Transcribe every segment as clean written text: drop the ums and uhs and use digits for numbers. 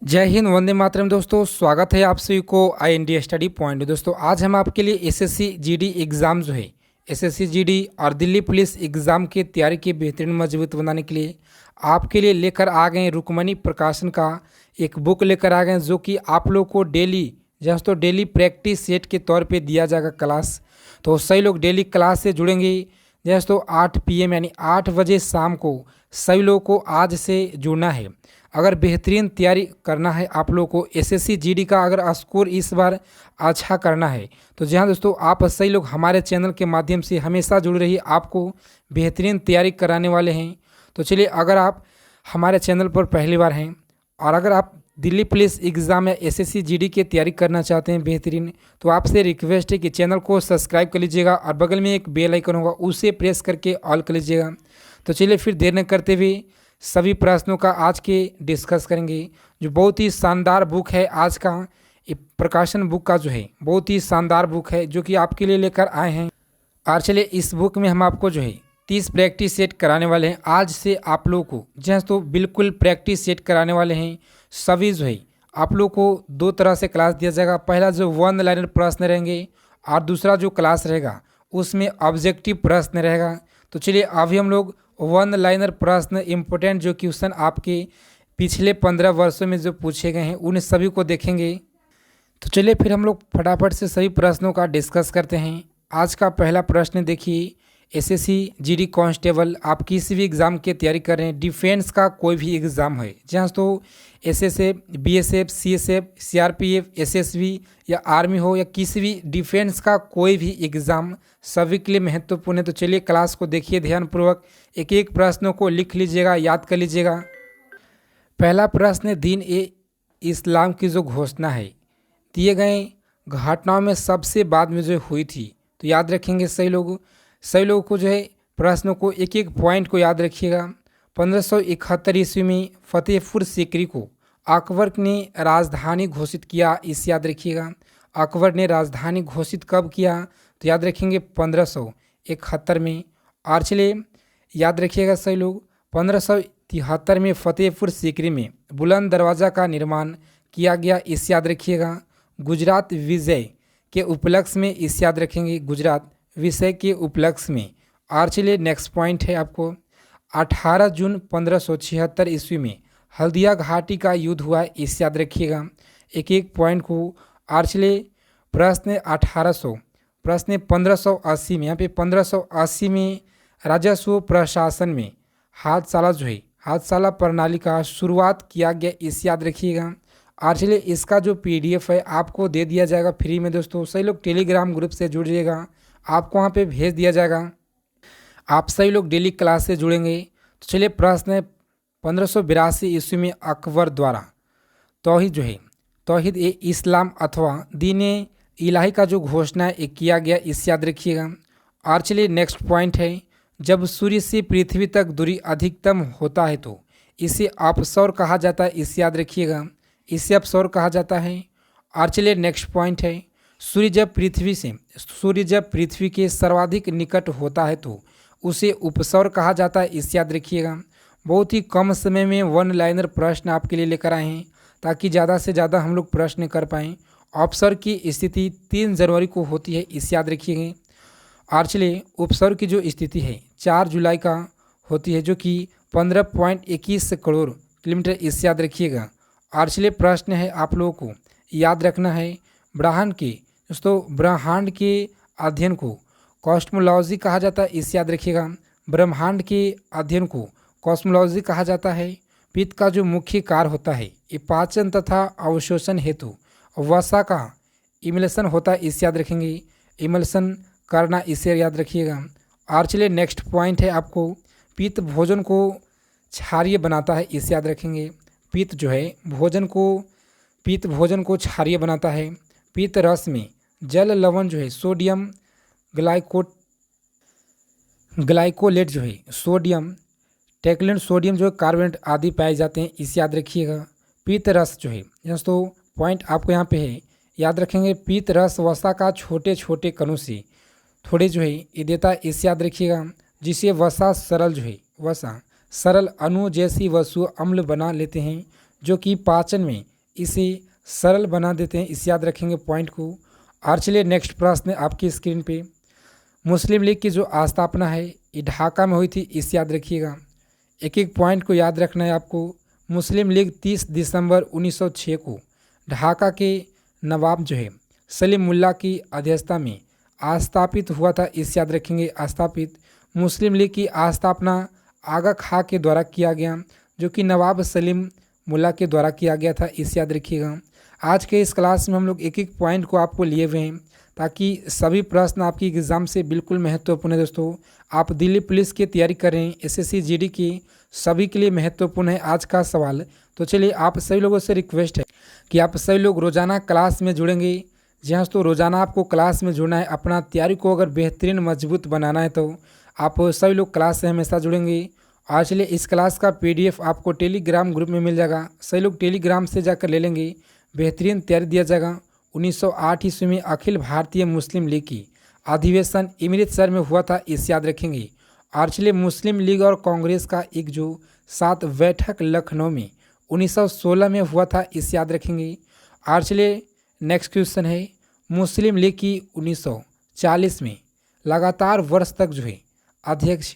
जय हिंद, वंदे मातरम। दोस्तों, स्वागत है आप सभी को IND स्टडी पॉइंट। दोस्तों, आज हम आपके लिए एसएससी जीडी एग्ज़ाम जो है, एसएससी जीडी और दिल्ली पुलिस एग्ज़ाम की तैयारी की बेहतरीन मजबूत बनाने के लिए आपके लिए लेकर आ गए रुक्मणी प्रकाशन का एक बुक लेकर आ गए, जो कि आप लोग को डेली दोस्तों डेली प्रैक्टिस सेट के तौर पे दिया जाएगा क्लास। तो सही लोग डेली क्लास से जुड़ेंगे दोस्तों 8 PM यानी 8 बजे शाम को सभी लोगों को आज से जुड़ना है। अगर बेहतरीन तैयारी करना है आप लोगों को एसएससी जीडी का, अगर स्कोर इस बार अच्छा करना है तो जी हाँ दोस्तों, आप सही लोग हमारे चैनल के माध्यम से हमेशा जुड़ रही आपको बेहतरीन तैयारी कराने वाले हैं। तो चलिए, अगर आप हमारे चैनल पर पहली बार हैं और अगर आप दिल्ली पुलिस एग्ज़ाम या एसएससी जीडी की तैयारी करना चाहते हैं बेहतरीन, तो आपसे रिक्वेस्ट है कि चैनल को सब्सक्राइब कर लीजिएगा और बगल में एक बेल आइकन होगा, उसे प्रेस करके ऑल कर लीजिएगा। तो चलिए फिर देर न करते हुए सभी प्रश्नों का आज के डिस्कस करेंगे। जो बहुत ही शानदार बुक है आज का, ये प्रकाशन बुक का जो है बहुत ही शानदार बुक है जो कि आपके लिए लेकर आए हैं। और चलिए, इस बुक में हम आपको जो है 30 प्रैक्टिस सेट कराने वाले हैं आज से आप लोगों को। जहाँ तो बिल्कुल प्रैक्टिस सेट कराने वाले हैं सभी जो है। आप लोग को दो तरह से क्लास दिया जाएगा। पहला जो 1 लाइनर प्रश्न रहेंगे और दूसरा जो क्लास रहेगा उसमें ऑब्जेक्टिव प्रश्न रहेगा। तो चलिए, अभी हम लोग 1 लाइनर प्रश्न इम्पोर्टेंट जो क्वेश्चन आपके पिछले 15 वर्षों में जो पूछे गए हैं उन सभी को देखेंगे। तो चलिए फिर हम लोग फटाफट से सभी प्रश्नों का डिस्कस करते हैं। आज का पहला प्रश्न देखिए, एसएससी जीडी कांस्टेबल, आप किसी भी एग्ज़ाम की तैयारी कर रहे हैं, डिफेंस का कोई भी एग्ज़ाम है जहाँ तो SSF, BSF, CSF, CRPF, SSB या आर्मी हो या किसी भी डिफेंस का कोई भी एग्ज़ाम सभी के लिए महत्वपूर्ण है। तो चलिए क्लास को देखिए ध्यानपूर्वक, एक एक प्रश्नों को लिख लीजिएगा, याद कर लीजिएगा। पहला प्रश्न, दीन ए इस्लाम की जो घोषणा है दिए गए घटनाओं में सबसे बाद में जो हुई थी, तो याद रखेंगे सही लोगों को जो है प्रश्नों को एक एक पॉइंट को याद रखिएगा। 1571 ईस्वी में फतेहपुर सीकरी को अकबर ने राजधानी घोषित किया, इसे याद रखिएगा। अकबर ने राजधानी घोषित कब किया, तो याद रखेंगे 1571 में। और चलिए याद रखिएगा सही लोग, 1573 में फतेहपुर सीकरी में बुलंद दरवाज़ा का निर्माण किया गया, इसे याद रखिएगा। गुजरात विजय के उपलक्ष्य में, इसे याद रखेंगे, गुजरात विषय के उपलक्ष्य में। और चलिए नेक्स्ट पॉइंट है आपको, 18 जून 1576 ईस्वी में हल्दिया घाटी का युद्ध हुआ, इसे याद रखिएगा एक एक पॉइंट को। और चलिए प्रश्न 1800, प्रश्न 1580 में, यहाँ पे 1580 में राजस्व प्रशासन में हाथशाला जो है, हाथशाला प्रणाली का शुरुआत किया गया, इसे याद रखिएगा। और चलिए इसका जो PDF है आपको दे दिया जाएगा फ्री में। दोस्तों सही लोग टेलीग्राम ग्रुप से जुड़िएगा, आपको वहाँ पे भेज दिया जाएगा। आप सही लोग डेली क्लास से जुड़ेंगे। तो चलिए प्रश्न है, 1582 ईस्वी में अकबर द्वारा तौहीद जो है, तौहीद ए इस्लाम अथवा दीन इलाही का जो घोषणा है किया गया, इसे याद रखिएगा। और चलिए नेक्स्ट पॉइंट है, जब सूर्य से पृथ्वी तक दूरी अधिकतम होता है तो इसे अपसौर कहा जाता है, इसे याद रखिएगा, इसे अपसौर कहा जाता है। और चलिए नेक्स्ट पॉइंट है, सूर्य जब पृथ्वी के सर्वाधिक निकट होता है तो उसे उपसौर कहा जाता है, इसे याद रखिएगा। बहुत ही कम समय में 1 लाइनर प्रश्न आपके लिए लेकर आए हैं ताकि ज़्यादा से ज़्यादा हम लोग प्रश्न कर पाएँ। अपसर की स्थिति 3 जनवरी को होती है, इसे याद रखिएगा। और चलिए उपसर्ग की जो स्थिति है 4 जुलाई का होती है, जो कि 15.21 करोड़ किलोमीटर, इसे याद रखिएगा। और चलिए प्रश्न है आप लोगों को याद रखना है, ब्रह्मांड के अध्ययन को कॉस्मोलॉजी कहा जाता है, इसे याद रखिएगा। ब्रह्मांड के अध्ययन को कॉस्मोलॉजी कहा जाता है। पित्त का जो मुख्य कार्य होता है ये पाचन तथा अवशोषण हेतु वसा का इमल्सन होता है, इसे याद रखेंगे, इमल्सन करना, इसे याद रखिएगा। और चलिए नेक्स्ट पॉइंट है आपको, पित्त भोजन को क्षारीय बनाता है, इसे याद रखेंगे। पित्त जो है पित्त भोजन को क्षारीय बनाता है। पित्त रस में जल लवण जो है सोडियम ग्लाइकोलेट जो है सोडियम टैक्लेंट, सोडियम जो है कार्बोनेट आदि पाए जाते हैं, इसे याद रखिएगा। पित्त रस जो है दोस्तों पॉइंट आपको यहाँ पे है, याद रखेंगे, पित्त रस वसा का छोटे छोटे कणों से थोड़े जो है ये देता है, इसे याद रखिएगा, जिसे वसा सरल अणु जैसी वस्तु अम्ल बना लेते हैं, जो कि पाचन में इसे सरल बना देते हैं, इसे याद रखेंगे पॉइंट को। और चलिए नेक्स्ट प्रश्न आपकी स्क्रीन पे, मुस्लिम लीग की जो स्थापना है ये ढाका में हुई थी, इसे याद रखिएगा। एक एक पॉइंट को याद रखना है आपको। मुस्लिम लीग 30 दिसंबर 1906 को ढाका के नवाब जो है सलीम मुल्ला की अध्यक्षता में स्थापित हुआ था, इसे याद रखेंगे। स्थापित मुस्लिम लीग की स्थापना आगा खां के द्वारा किया गया, जो कि नवाब सलीम मुल्ला के द्वारा किया गया था, इसे याद रखिएगा। आज के इस क्लास में हम लोग एक एक पॉइंट को आपको लिए हुए हैं ताकि सभी प्रश्न आपकी एग्ज़ाम से बिल्कुल महत्वपूर्ण है। दोस्तों आप दिल्ली पुलिस की तैयारी करें, एसएससी जीडी की, सभी के लिए महत्वपूर्ण है आज का सवाल। तो चलिए आप सभी लोगों से रिक्वेस्ट है कि आप सभी लोग रोज़ाना क्लास में जुड़ेंगे। जी हाँ दोस्तों, रोज़ाना आपको क्लास में जुड़ना है। अपना तैयारी को अगर बेहतरीन मजबूत बनाना है तो आप सभी लोग क्लास से हमेशा जुड़ेंगे। और चलिए इस क्लास का PDF आपको टेलीग्राम ग्रुप में मिल जाएगा, सभी लोग टेलीग्राम से जाकर ले लेंगे। बेहतरीन तैयारी दिया जाएगा। 1908 ईस्वी में अखिल भारतीय मुस्लिम लीग की अधिवेशन अमृतसर में हुआ था, इसे याद रखेंगे। और चलिए मुस्लिम लीग और कांग्रेस का एक जो 7 बैठक लखनऊ में 1916 में हुआ था, इसे याद रखेंगे। और चलिए नेक्स्ट क्वेश्चन है, मुस्लिम लीग की 1940 में लगातार वर्ष तक जो है अध्यक्ष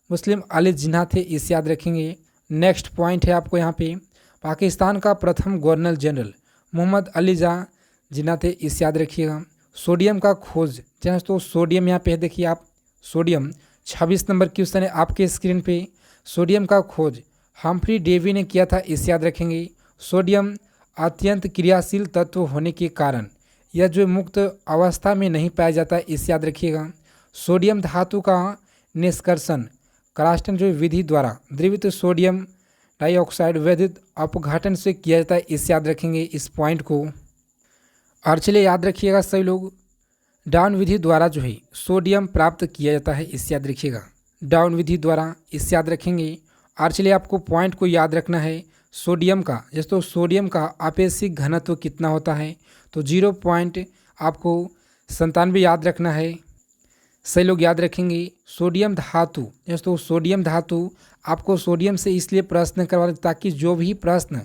मुस्लिम अली जिन्ना थे, इसे याद रखेंगे। नेक्स्ट पॉइंट है आपको यहाँ पे, पाकिस्तान का प्रथम गवर्नर जनरल मोहम्मद अली जिन्ना थे, इसे याद रखिएगा। सोडियम का खोज, जहाँ तो सोडियम यहाँ पे देखिए आप, सोडियम 26 नंबर क्वेश्चन है आपके स्क्रीन पे। सोडियम का खोज हम्फ्री डेवी ने किया था, इसे याद रखेंगे। सोडियम अत्यंत क्रियाशील तत्व होने के कारण यह जो मुक्त अवस्था में नहीं पाया जाता, इसे याद रखिएगा। सोडियम धातु का निष्कर्षण क्रास्टन जो विधि द्वारा द्रवित सोडियम डाइऑक्साइड वैद्युत अपघटन से किया जाता है, इसे याद रखेंगे इस पॉइंट को। और चलिए याद रखिएगा सभी लोग, डाउन विधि द्वारा जो है सोडियम प्राप्त किया जाता है, इसे याद रखिएगा। डाउन विधि द्वारा, इसे याद रखेंगे। और चलिए आपको पॉइंट को याद रखना है, सोडियम का जैसे तो सोडियम का आपेक्षिक घनत्व कितना होता है, तो 0 आपको 97 याद रखना है, सही लोग याद रखेंगे। सोडियम धातु जैसे तो सोडियम धातु आपको सोडियम से इसलिए प्रश्न करवा ताकि जो भी प्रश्न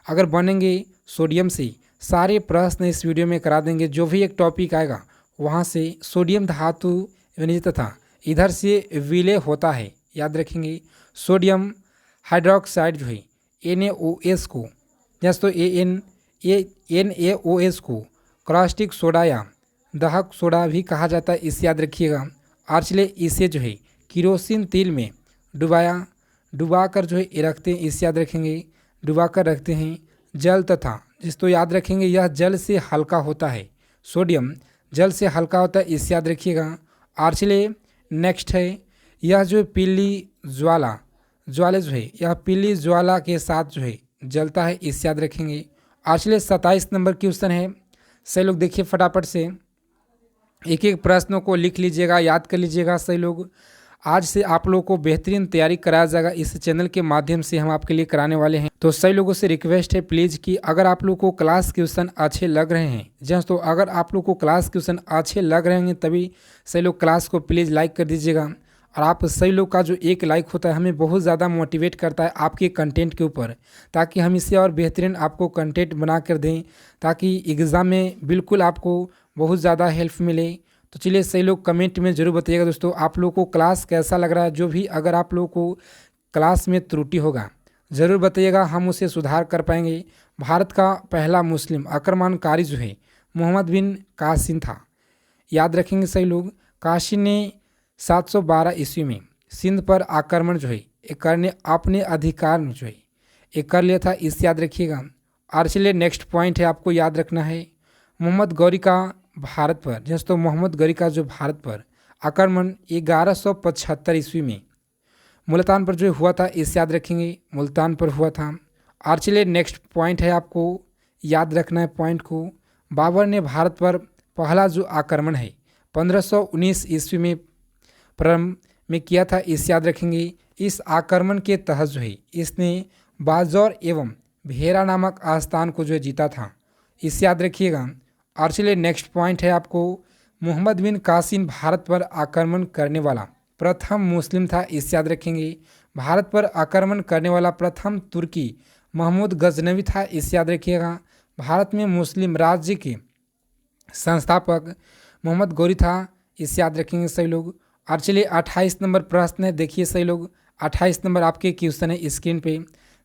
अगर बनेंगे सोडियम से, सारे प्रश्न इस वीडियो में करा देंगे। जो भी एक टॉपिक आएगा वहाँ से सोडियम धातु तथा इधर से विलय होता है, याद रखेंगे। सोडियम हाइड्रोक्साइड जो है NaOS को जैसे तो NaOS को क्रॉस्टिक सोडा या दहक सोडा भी कहा जाता है, इसे याद रखिएगा। और चलिए इसे जो है किरोसिन तेल में डुबा कर जो है रखते हैं, इसे याद रखेंगे। डुबा कर रखते हैं। जल तथा जिसको याद रखेंगे यह जल से हल्का होता है, सोडियम जल से हल्का होता है, इसे याद रखिएगा। और चलिए नेक्स्ट है, यह जो पीली ज्वाला जो है यह पीली ज्वाला के साथ जो है जलता है, इसे याद रखेंगे। और चलिए 27 नंबर क्वेश्चन है, सही लोग देखिए फटाफट से एक एक प्रश्नों को लिख लीजिएगा, याद कर लीजिएगा सही लोग। आज से आप लोगों को बेहतरीन तैयारी कराया जाएगा, इस चैनल के माध्यम से हम आपके लिए कराने वाले हैं। तो सही लोगों से रिक्वेस्ट है प्लीज़ कि अगर आप लोगों को क्लास क्वेश्चन अच्छे लग रहे हैं, जस्ट तो अगर आप लोगों को क्लास क्वेश्चन अच्छे लग रहे हैं तभी सही लोग क्लास को प्लीज़ लाइक कर दीजिएगा। और आप सही लोग का जो एक लाइक होता है हमें बहुत ज़्यादा मोटिवेट करता है आपके कंटेंट के ऊपर, ताकि हम इससे और बेहतरीन आपको कंटेंट बना कर दें, ताकि एग्ज़ाम में बिल्कुल आपको बहुत ज़्यादा हेल्प मिले। तो चलिए सही लोग कमेंट में ज़रूर बताइएगा दोस्तों आप लोगों को क्लास कैसा लग रहा है। जो भी अगर आप लोगों को क्लास में त्रुटि होगा ज़रूर बताइएगा, हम उसे सुधार कर पाएंगे। भारत का पहला मुस्लिम आक्रमणकारी जो है मोहम्मद बिन कासिम था, याद रखेंगे सही लोग। कासिम ने 712 ईस्वी में सिंध पर आक्रमण जो है करने अपने अधिकार में जो है कर लिया था, इसे याद रखिएगा। और चलिए नेक्स्ट पॉइंट है आपको याद रखना है, मोहम्मद गौरी का भारत पर जैसे तो मोहम्मद गौरी का जो भारत पर आक्रमण 1175 ईस्वी में मुल्तान पर जो हुआ था, इसे याद रखेंगे, मुल्तान पर हुआ था। और चलिए नेक्स्ट पॉइंट है आपको याद रखना है पॉइंट को, बाबर ने भारत पर पहला जो आक्रमण है 1519 ईस्वी में प्रारंभ में किया था, इसे याद रखेंगे। इस आक्रमण के तहत जो है इसने बाजौर एवं भेरा नामक आस्थान को जो है जीता था, इसे याद रखिएगा। और चलिए नेक्स्ट पॉइंट है आपको, मोहम्मद बिन कासिम भारत पर आक्रमण करने वाला प्रथम मुस्लिम था, इसे याद रखेंगे। भारत पर आक्रमण करने वाला प्रथम तुर्की महमूद गजनवी था, इसे याद रखिएगा। भारत में मुस्लिम राज्य के संस्थापक मोहम्मद गौरी था, इसे याद रखेंगे सही लोग। और चलिए 28 नंबर प्रश्न है, देखिए सही लोग, 28 नंबर आपके क्वेश्चन है स्क्रीन पे,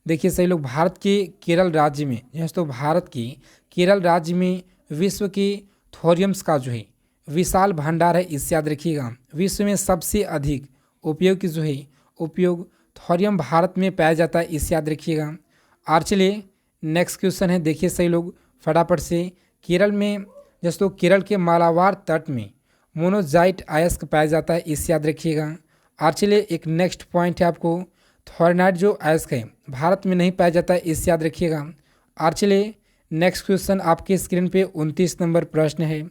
देखिए सही लोग। भारत के केरल राज्य में, तो भारत के केरल राज्य में विश्व के थोरियम्स का जो है विशाल भंडार है, इससे याद रखिएगा। विश्व में सबसे अधिक उपयोग की जो है उपयोग थोरियम भारत में पाया जाता है, इससे याद रखिएगा। और चलिए नेक्स्ट क्वेश्चन है, देखिए सही लोग फटाफट से। केरल में दोस्तों केरल के मालाबार तट में मोनोजाइट अयस्क पाया जाता है, इससे याद रखिएगा। और चलिए एक नेक्स्ट पॉइंट है आपको, थोरनाइट जो अयस्क है भारत में नहीं पाया जाता है, इससे याद रखिएगा। और चलिए नेक्स्ट क्वेश्चन आपके स्क्रीन पे 29 नंबर प्रश्न है।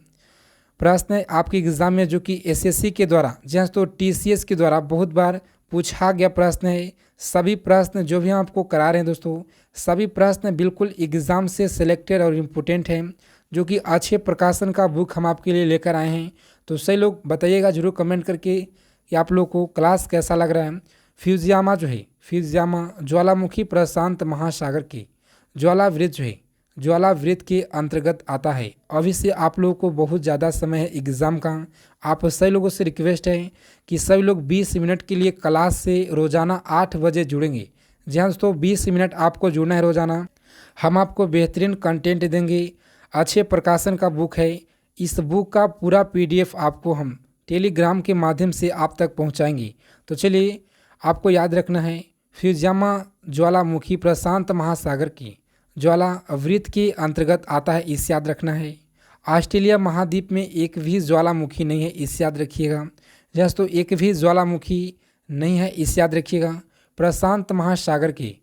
प्रश्न है आपके एग्जाम में जो कि एसएससी के द्वारा तो टीसीएस के द्वारा बहुत बार पूछा गया प्रश्न है। सभी प्रश्न जो भी हम आपको करा रहे हैं दोस्तों, सभी प्रश्न बिल्कुल एग्ज़ाम से सिलेक्टेड और इम्पोर्टेंट हैं, जो कि अच्छे प्रकाशन का बुक हम आपके लिए लेकर आए हैं। तो सही लोग बताइएगा जरूर कमेंट करके कि आप लोग को क्लास कैसा लग रहा है। फ्यूजियामा जो है, फ्यूजियामा ज्वालामुखी प्रशांत महासागर के ज्वालावृत जो है ज्वालावृत के अंतर्गत आता है। अभी से आप लोगों को बहुत ज़्यादा समय है एग्ज़ाम का। आप सभी लोगों से रिक्वेस्ट है कि सभी लोग 20 मिनट के लिए क्लास से रोज़ाना 8 बजे जुड़ेंगे। जी हाँ दोस्तों, 20 मिनट आपको जुड़ना है रोज़ाना। हम आपको बेहतरीन कंटेंट देंगे, अच्छे प्रकाशन का बुक है। इस बुक का पूरा PDF आपको हम टेलीग्राम के माध्यम से आप तक पहुँचाएंगे। तो चलिए आपको याद रखना है, फ्यूजियामा ज्वालामुखी प्रशांत महासागर की ज्वालावृत के अंतर्गत आता है, इसे याद रखना है। ऑस्ट्रेलिया महाद्वीप में एक भी ज्वालामुखी नहीं है, इसे याद रखिएगा। तो एक भी ज्वालामुखी नहीं है, इसे याद रखिएगा। प्रशांत महासागर के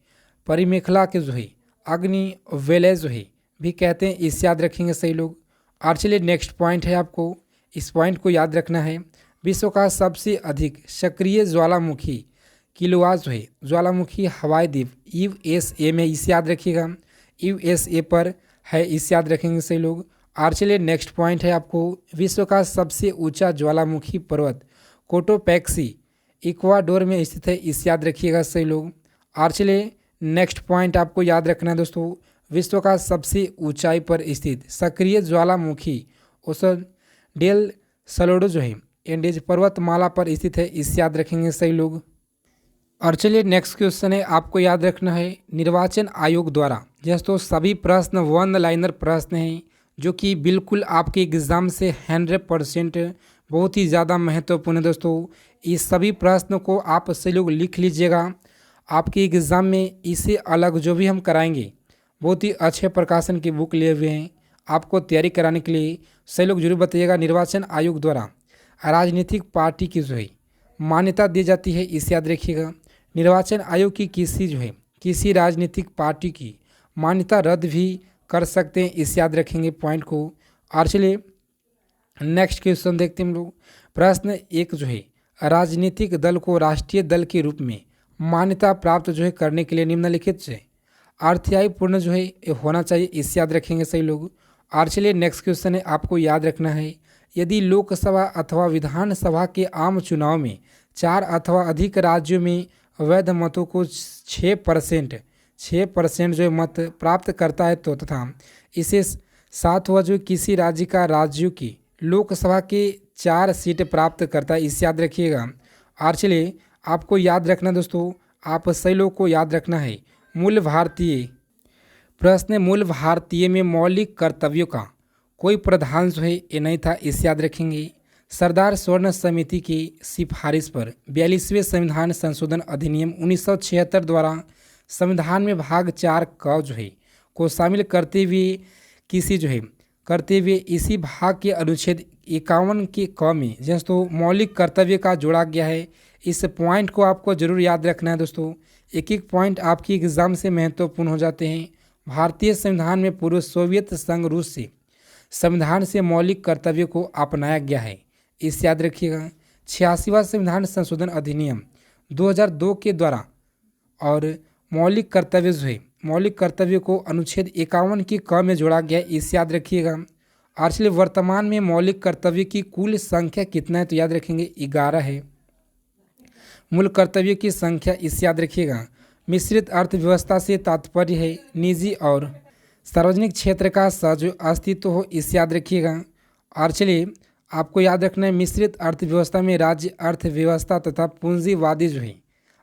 परिमेखला के जो है अग्नि वेले जो है भी कहते हैं, इसे याद रखेंगे सही लोग। और चलिए नेक्स्ट पॉइंट है, आपको इस पॉइंट को याद रखना है। विश्व का सबसे अधिक सक्रिय ज्वालामुखी किलोआ जो है ज्वालामुखी हवाई द्वीप USA में, इसे याद रखिएगा। USA पर है, इसे याद रखेंगे सही लोग। और चलिए नेक्स्ट पॉइंट है आपको, विश्व का सबसे ऊंचा ज्वालामुखी पर्वत कोटोपैक्सी इक्वाडोर में स्थित है, इसे याद रखिएगा सही लोग। और चलिए नेक्स्ट पॉइंट आपको याद रखना है दोस्तों, विश्व का सबसे ऊंचाई पर स्थित सक्रिय ज्वालामुखी ओसन डेल सलोडो जो है एंडेज पर्वतमाला पर स्थित है, इसे याद रखेंगे सही लोग। और चलिए नेक्स्ट क्वेश्चन है, आपको याद रखना है निर्वाचन आयोग द्वारा तो सभी प्रश्न 1 लाइनर प्रश्न हैं, जो कि बिल्कुल आपके एग्ज़ाम से 100% बहुत ही ज़्यादा महत्वपूर्ण है दोस्तों। इस सभी प्रश्न को आप सभी लोग लिख लीजिएगा। आपके एग्ज़ाम में इससे अलग जो भी हम कराएंगे, बहुत ही अच्छे प्रकाशन की बुक लिए हुए हैं आपको तैयारी कराने के लिए। सही लोग जरूर बताइएगा, निर्वाचन आयोग द्वारा राजनीतिक पार्टी की जो है मान्यता दी जाती है, इसे याद रखिएगा। निर्वाचन आयोग की किसी राजनीतिक पार्टी की मान्यता रद्द भी कर सकते हैं, इसे याद रखेंगे पॉइंट को। और चलिए नेक्स्ट क्वेश्चन देखते हैं हम लोग। प्रश्न 1 जो है, राजनीतिक दल को राष्ट्रीय दल के रूप में मान्यता प्राप्त जो है करने के लिए निम्नलिखित से अर्थाई पूर्ण जो है होना चाहिए, इसे याद रखेंगे सही लोग। और चलिए नेक्स्ट क्वेश्चन है, आपको याद रखना है, यदि लोकसभा अथवा विधानसभा के आम चुनाव में 4 अथवा अधिक राज्यों में वैध मतों को 6% जो मत प्राप्त करता है तो तथा इसे साथ हुआ जो किसी राज्यों की लोकसभा के 4 सीट प्राप्त करता है, इसे याद रखिएगा। और चलिए आपको याद रखना दोस्तों, आप सही लोग को याद रखना है मूल भारतीय प्रश्न, मूल भारतीय में मौलिक कर्तव्यों का कोई प्रावधान जो है ये नहीं था, इसे याद रखेंगे। सरदार स्वर्ण समिति की सिफारिश पर 42वें संविधान संशोधन अधिनियम 1976 द्वारा संविधान में भाग 4 क जो है को शामिल करते हुए इसी भाग के अनुच्छेद 51 के क में तो मौलिक कर्तव्य का जोड़ा गया है। इस पॉइंट को आपको जरूर याद रखना है दोस्तों, एक एक पॉइंट आपकी एग्जाम से महत्वपूर्ण हो जाते हैं। भारतीय संविधान में पूर्व सोवियत संघ रूस से संविधान से मौलिक कर्तव्य को अपनाया गया है, इसे याद रखिएगा। 86वां संविधान संशोधन अधिनियम 2002 के द्वारा और मौलिक कर्तव्य को अनुच्छेद 51 की क में जोड़ा गया, इसे याद रखिएगा। इसलिए वर्तमान में मौलिक कर्तव्य की कुल संख्या कितना है, तो याद रखेंगे 11 है मूल कर्तव्य की संख्या, इसे याद रखिएगा। मिश्रित अर्थव्यवस्था से तात्पर्य है निजी और सार्वजनिक क्षेत्र का सहज अस्तित्व हो, इसे याद रखिएगा। और चलिए आपको याद रखना है, मिश्रित अर्थव्यवस्था में राज्य अर्थव्यवस्था तथा पूंजीवादी जो है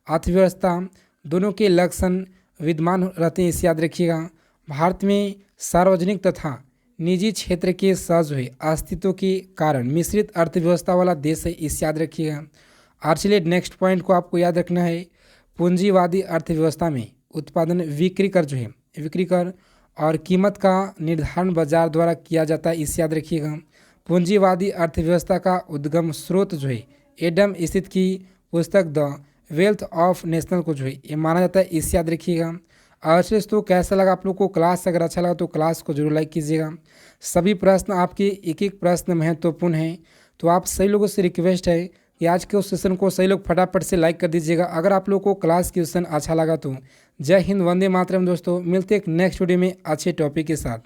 अर्थव्यवस्था दोनों के लक्षण विद्यमान रहते हैं, इसे याद रखिएगा। भारत में सार्वजनिक तथा निजी क्षेत्र के सहज हुए अस्तित्व के कारण मिश्रित अर्थव्यवस्था वाला देश है, इसे याद रखिएगा। और चलिए नेक्स्ट पॉइंट को आपको याद रखना है, पूंजीवादी अर्थव्यवस्था में उत्पादन बिक्री कर जो है बिक्री कर और कीमत का निर्धारण बाजार द्वारा किया जाता है, इसे याद रखिएगा। पूंजीवादी अर्थव्यवस्था का उद्गम स्रोत जो है एडम स्मिथ की पुस्तक द वेल्थ ऑफ नेशनल को जो है ये माना जाता है, इसे याद रखिएगा। और दोस्तों कैसा लगा आप लोग को क्लास? अगर अच्छा लगा तो क्लास को जरूर लाइक कीजिएगा। सभी प्रश्न आपके एक एक प्रश्न महत्वपूर्ण हैं, तो आप सही लोगों से रिक्वेस्ट है कि आज के उस सेशन को सही लोग फटाफट से लाइक कर दीजिएगा अगर आप लोग को क्लास की सेशन अच्छा लगा तो। जय हिंद, वंदे मातरम दोस्तों, मिलते एक नेक्स्ट वीडियो में अच्छे टॉपिक के साथ।